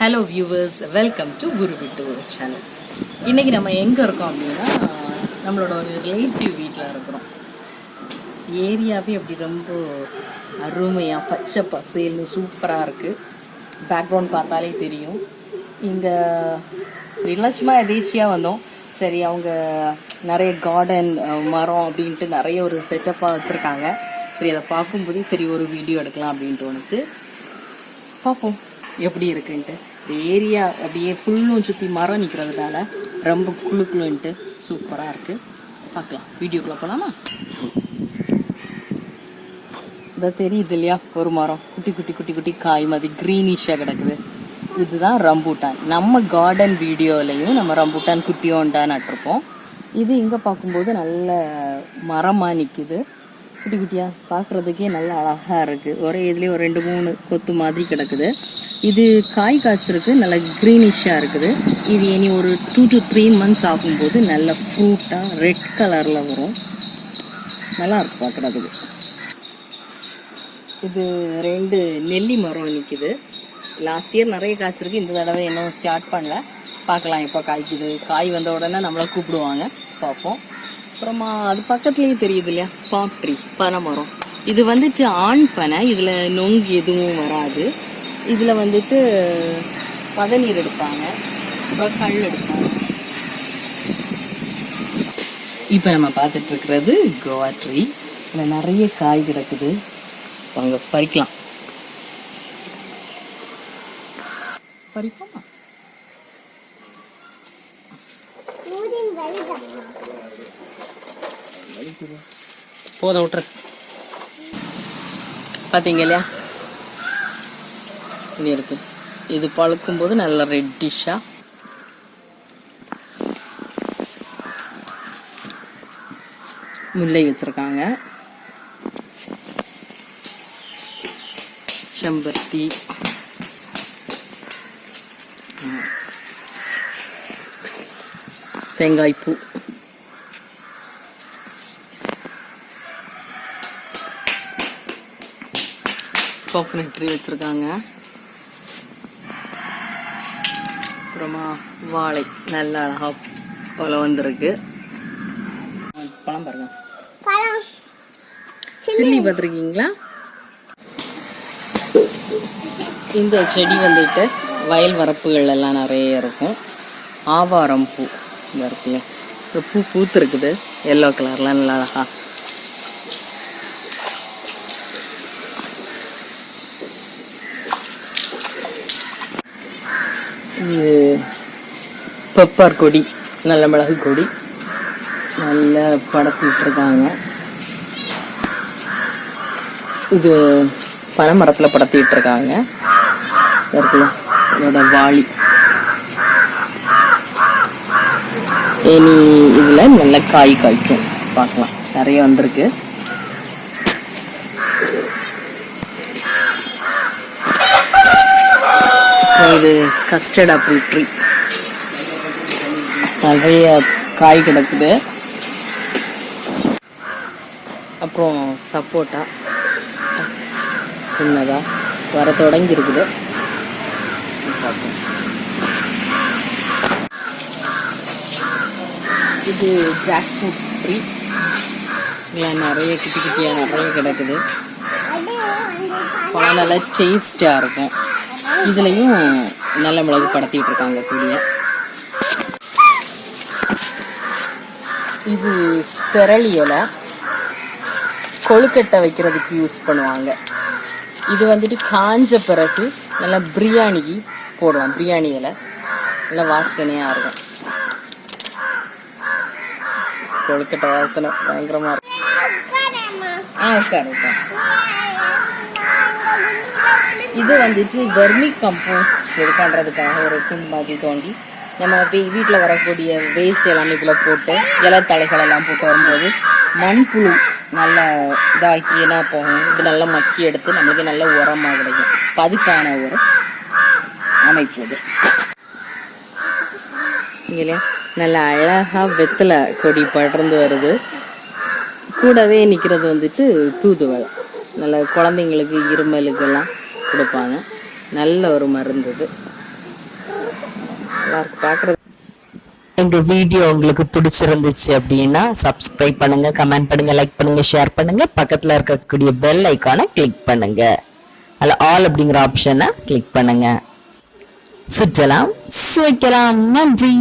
Hello viewers, welcome to குரு விட்டு channel. இன்றைக்கி நம்ம எங்கே இருக்கோம் அப்படின்னா, நம்மளோட ஒரு ரிலேட்டிவ் வீட்டில் இருக்கிறோம். ஏரியாவே அப்படி ரொம்ப அருமையாக பச்சை பசேல்னு சூப்பராக இருக்குது. பேக்ரவுண்ட் பார்த்தாலே தெரியும். இங்கே ரிலாக்ஸமாக எதேச்சியாக வந்தோம். சரி, அவங்க நிறைய கார்டன் மரம் அப்படின்ட்டு நிறைய ஒரு செட்டப்பாக வச்சுருக்காங்க. சரி, அதை பார்க்கும்போது சரி ஒரு வீடியோ எடுக்கலாம் அப்படின்ட்டு தோணுச்சு. பார்ப்போம் எப்படி இருக்குன்ட்டு. இந்த ஏரியா அப்படியே ஃபுல்லும் சுற்றி மரம் நிற்கிறதுனால ரொம்ப குளுக்குளுன்ட்டு சூப்பராக இருக்குது. பார்க்கலாம், வீடியோக்குள்ளே போகலாமா? இதை தெரியுது இல்லையா, ஒரு மரம் குட்டி குட்டி குட்டி குட்டி காய் மாதிரி க்ரீனிஷாக கிடக்குது. இதுதான் ரம்பூட்டான். நம்ம கார்டன் வீடியோலையும் நம்ம ரம்பூட்டான் குட்டியோண்டா நட்டிருப்போம். இது இங்கே பார்க்கும்போது நல்ல மரமாக நிற்குது. குட்டி குட்டியாக பார்க்குறதுக்கே நல்லா அழகாக இருக்குது. ஒரே இதுலேயே ஒரு 2-3 கொத்து மாதிரி கிடக்குது. இது காய் காய்ச்சிருக்கு, நல்லா க்ரீனிஷாக இருக்குது. இது இனி ஒரு 2 to 3 months ஆகும்போது நல்ல ஃப்ரூட்டாக ரெட் கலரில் வரும். நல்லா இருக்கு பார்க்குறதுக்கு. இது 2 நெல்லி மரம் நிற்கிது. லாஸ்ட் இயர் நிறைய காய்ச்சிருக்கு, இந்த தடவை இன்னும் ஸ்டார்ட் பண்ணல. பார்க்கலாம் எப்போ காய்க்குது. காய் வந்த உடனே நம்மளை கூப்பிடுவாங்க, பார்ப்போம். அப்புறமா அது பக்கத்துலேயே தெரியுது இல்லையா, பாம் ட்ரீ, பனை மரம். இது வந்துட்டு ஆண் பனை. இதில் நொங்கு எதுவும் வராது. இதில் வந்துட்டு பதநீர் எடுப்பாங்க, அப்புறம் கல் எடுப்பாங்க. இப்போ நம்ம பார்த்துட்டு இருக்கிறது கோவா ட்ரீ. இதில் நிறைய காய் கிடக்குது. அங்கே பறிக்கலாம். பறிப்போமா? போதும், விட்டுரு. பார்த்தீங்க இல்லையா, இது இருக்கு. இது பழுக்கும்போது நல்ல ரெட்டிஷா முல்லை வச்சிருக்காங்க, செம்பருத்தி, தேங்காய்ப்பூ, கோகனட் ட்ரீ வச்சிருக்காங்க. அப்புறமா வாழை நல்ல அழகா பழம் வந்திருக்கு. பழம் பாருங்க, சில்லி பார்த்துருக்கீங்களா? இந்த செடி வந்துட்டு வயல் வரப்புகள் எல்லாம் நிறைய இருக்கும். ஆவாரம் பூ இந்த இருக்குல்ல, இந்த பூ பூத்து இருக்குது எல்லோ கலர்ல, நல்லா அழகா. இது பெப்பர் கொடி, நல்ல மிளகு கொடி, நல்ல படத்திட்டு இருக்காங்க. இது பனை மரத்தில் படத்திட்டு இருக்காங்க. இருக்குல்ல, இதோட வாளி. இனி இதுல நல்ல காய் காய்க்கும், பார்க்கலாம். நிறைய வந்திருக்கு. இது கஸ்டர்ட் ஆப்பிள் ட்ரீ, நிறைய காய் கிடக்குது. அப்புறம் சப்போட்டா சின்னதா வர தொடங்கி இருக்குது. இது ஜாக் ஃப்ரூட் ட்ரீ. இதில் நிறைய குட்டி குட்டியாக நிறைய கிடக்குது. பழம் நல்லா டேஸ்டாக இருக்கும். இதுலேயும் நல்ல மிளகு படத்திட்டு இருக்காங்க கூடிய. இது திரளி இலை, கொழுக்கட்டை வைக்கிறதுக்கு யூஸ் பண்ணுவாங்க. இது வந்துட்டு காஞ்ச பிறகு நல்லா பிரியாணிக்கு போடுவோம். பிரியாணி இலை நல்லா வாசனையாக இருக்கும். கொழுக்கட்டை வாசனை பயங்கரமாக இருக்கும். உட்காரு. இது வந்துட்டு வெர்மிகம்போஸ்ட் இது பண்ணுறதுக்காக ஒரு குண்டு மாதிரி தோண்டி நம்ம வீட்டில் வரக்கூடிய வேஸ்ட் எல்லாமே இதில் போட்டு இலைத்தழைகள் எல்லாம் போட்டு வரும்போது மண்புழு நல்லா இதாக்கி என்ன போகும். இது நல்லா மக்கி எடுத்து நம்மளுக்கு நல்ல உரமாக கிடைக்கும். அதுக்கான ஒரு அமைப்பு இது. இல்லையா, நல்லா அழகாக வெத்தலை கொடி படர்ந்து வருது. கூடவே நிற்கிறது வந்துட்டு தூதுவளை. நல்ல குழந்தைங்களுக்கு இருமலுக்கெல்லாம் கொடுப்பாங்க. நல்ல ஒரு மருந்து இது. நல்லா இருக்கு பார்க்குறது. எங்கள் வீடியோ உங்களுக்கு பிடிச்சிருந்துச்சு அப்படின்னா சப்ஸ்கிரைப் பண்ணுங்கள், கமெண்ட் பண்ணுங்கள், லைக் பண்ணுங்கள், ஷேர் பண்ணுங்கள். பக்கத்தில் இருக்கக்கூடிய பெல் ஐக்கானை கிளிக் பண்ணுங்கள். அதில் ஆல் அப்படிங்கிற ஆப்ஷனை கிளிக் பண்ணுங்கள். சுற்றலாம் சுவைக்கலாம். நன்றி.